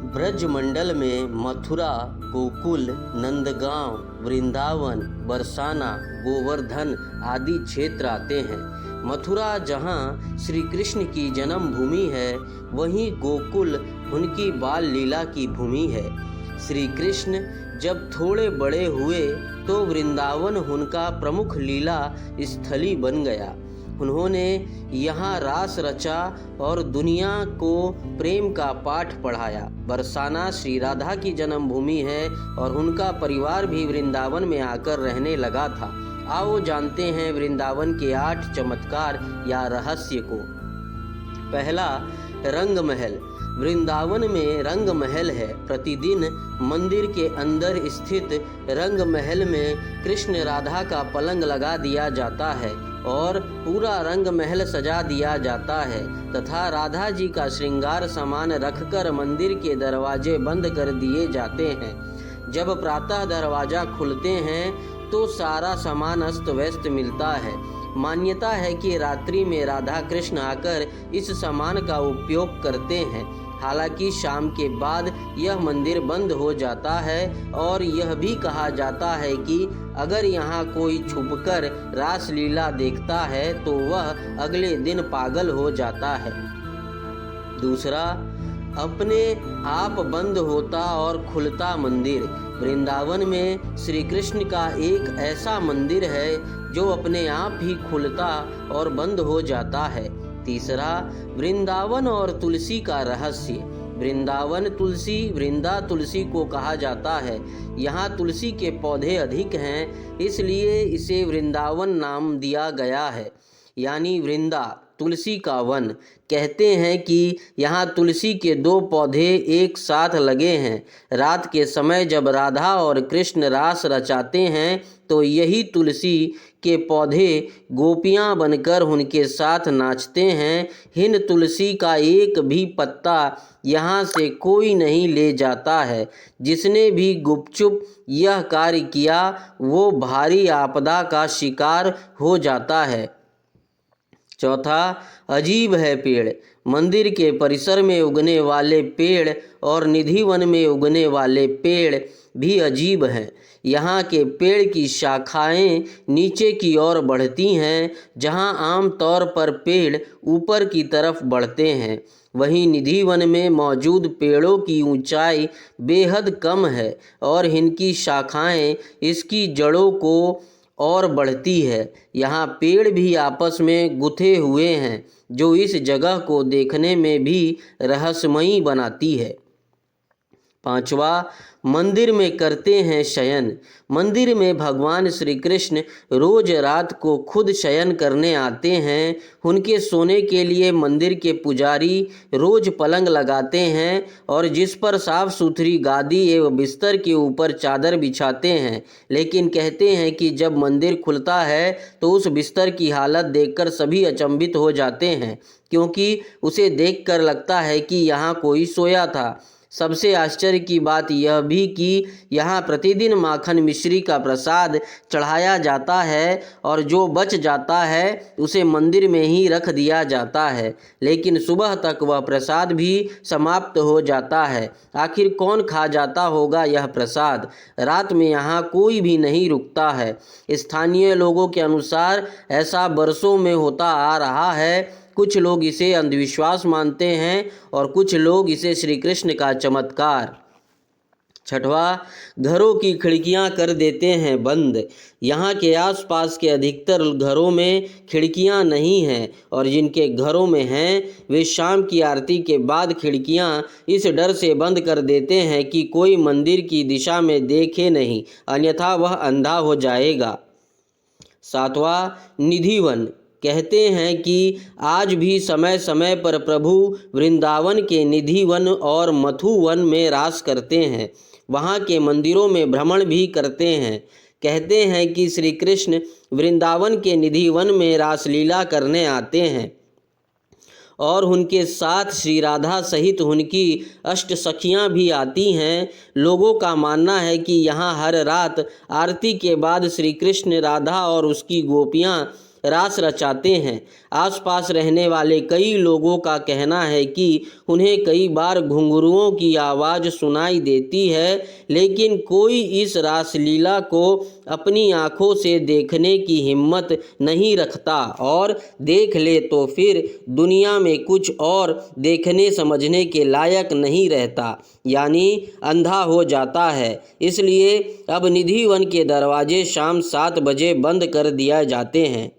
ब्रजमंडल में मथुरा, गोकुल, नंदगांव, वृंदावन, बरसाना, गोवर्धन आदि क्षेत्र आते हैं। मथुरा जहाँ श्री कृष्ण की जन्मभूमि है, वहीं गोकुल उनकी बाल लीला की भूमि है। श्री कृष्ण जब थोड़े बड़े हुए तो वृंदावन उनका प्रमुख लीला स्थली बन गया। उन्होंने यहाँ रास रचा और दुनिया को प्रेम का पाठ पढ़ाया। बरसाना श्री राधा की जन्मभूमि है और उनका परिवार भी वृंदावन में आकर रहने लगा था। आओ जानते हैं वृंदावन के 8 चमत्कार या रहस्य को। पहला, रंग महल। वृंदावन में रंग महल है। प्रतिदिन मंदिर के अंदर स्थित रंग महल में कृष्ण राधा का पलंग लगा दिया जाता है और पूरा रंग महल सजा दिया जाता है तथा राधा जी का श्रृंगार सामान रखकर मंदिर के दरवाजे बंद कर दिए जाते हैं। जब प्रातः दरवाजा खुलते हैं तो सारा सामान अस्त व्यस्त मिलता है। मान्यता है कि रात्रि में राधा कृष्ण आकर इस सामान का उपयोग करते हैं। हालांकि शाम के बाद यह मंदिर बंद हो जाता है और यह भी कहा जाता है कि अगर यहाँ कोई छुपकर रासलीला देखता है तो वह अगले दिन पागल हो जाता है। दूसरा, अपने आप बंद होता और खुलता मंदिर। वृंदावन में श्री कृष्ण का एक ऐसा मंदिर है जो अपने आप ही खुलता और बंद हो जाता है। तीसरा, वृंदावन और तुलसी का रहस्य। वृंदावन तुलसी, वृंदा तुलसी को कहा जाता है। यहाँ तुलसी के पौधे अधिक हैं, इसलिए इसे वृंदावन नाम दिया गया है, यानी वृंदा, तुलसी का वन। कहते हैं कि यहाँ तुलसी के 2 पौधे एक साथ लगे हैं। रात के समय जब राधा और कृष्ण रास रचाते हैं तो यही तुलसी के पौधे गोपियाँ बनकर उनके साथ नाचते हैं। हिन तुलसी का एक भी पत्ता यहाँ से कोई नहीं ले जाता है। जिसने भी गुपचुप यह कार्य किया वो भारी आपदा का शिकार हो जाता है। चौथा, अजीब है पेड़। मंदिर के परिसर में उगने वाले पेड़ और निधि वन में उगने वाले पेड़ भी अजीब हैं। यहाँ के पेड़ की शाखाएं नीचे की ओर बढ़ती हैं, जहाँ आम तौर पर पेड़ ऊपर की तरफ बढ़ते हैं। वहीं निधि वन में मौजूद पेड़ों की ऊंचाई बेहद कम है और इनकी शाखाएं इसकी जड़ों को और बढ़ती है। यहाँ पेड़ भी आपस में गुथे हुए हैं, जो इस जगह को देखने में भी रहस्यमयी बनाती है। पांचवा, मंदिर में करते हैं शयन। मंदिर में भगवान श्री कृष्ण रोज रात को खुद शयन करने आते हैं। उनके सोने के लिए मंदिर के पुजारी रोज पलंग लगाते हैं और जिस पर साफ सुथरी गादी एवं बिस्तर के ऊपर चादर बिछाते हैं। लेकिन कहते हैं कि जब मंदिर खुलता है तो उस बिस्तर की हालत देखकर सभी अचंभित हो जाते हैं, क्योंकि उसे देखकर लगता है कि यहाँ कोई सोया था। सबसे आश्चर्य की बात यह भी कि यहाँ प्रतिदिन माखन मिश्री का प्रसाद चढ़ाया जाता है और जो बच जाता है उसे मंदिर में ही रख दिया जाता है, लेकिन सुबह तक वह प्रसाद भी समाप्त हो जाता है। आखिर कौन खा जाता होगा यह प्रसाद? रात में यहाँ कोई भी नहीं रुकता है। स्थानीय लोगों के अनुसार ऐसा बरसों में होता आ रहा है। कुछ लोग इसे अंधविश्वास मानते हैं और कुछ लोग इसे श्री कृष्ण का चमत्कार। छठवां, घरों की खिड़कियां कर देते हैं बंद। यहाँ के आसपास के अधिकतर घरों में खिड़कियां नहीं हैं और जिनके घरों में हैं वे शाम की आरती के बाद खिड़कियां इस डर से बंद कर देते हैं कि कोई मंदिर की दिशा में देखे नहीं, अन्यथा वह अंधा हो जाएगा। सातवां, निधि वन। कहते हैं कि आज भी समय समय पर प्रभु वृंदावन के निधि वन और मथु वन में रास करते हैं। वहाँ के मंदिरों में भ्रमण भी करते हैं। कहते हैं कि श्री कृष्ण वृंदावन के निधि वन में रासलीला करने आते हैं और उनके साथ श्री राधा सहित उनकी अष्ट सखियाँ भी आती हैं। लोगों का मानना है कि यहाँ हर रात आरती के बाद श्री कृष्ण, राधा और उसकी गोपियाँ रास रचाते हैं। आसपास रहने वाले कई लोगों का कहना है कि उन्हें कई बार घुंघरुओं की आवाज़ सुनाई देती है, लेकिन कोई इस रासलीला को अपनी आँखों से देखने की हिम्मत नहीं रखता, और देख ले तो फिर दुनिया में कुछ और देखने समझने के लायक नहीं रहता, यानी अंधा हो जाता है। इसलिए अब निधिवन के दरवाजे शाम 7 बजे बंद कर दिए जाते हैं।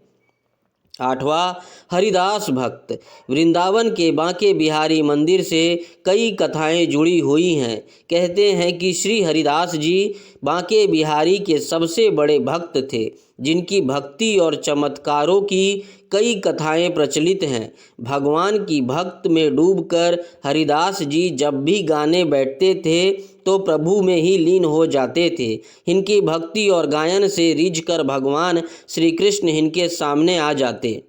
8वां, हरिदास भक्त। वृंदावन के बांके बिहारी मंदिर से कई कथाएं जुड़ी हुई हैं। कहते हैं कि श्री हरिदास जी बांके बिहारी के सबसे बड़े भक्त थे, जिनकी भक्ति और चमत्कारों की कई कथाएं प्रचलित हैं। भगवान की भक्त में डूबकर हरिदास जी जब भी गाने बैठते थे तो प्रभु में ही लीन हो जाते थे। इनकी भक्ति और गायन से रिझकर भगवान श्री कृष्ण इनके सामने आ जाते।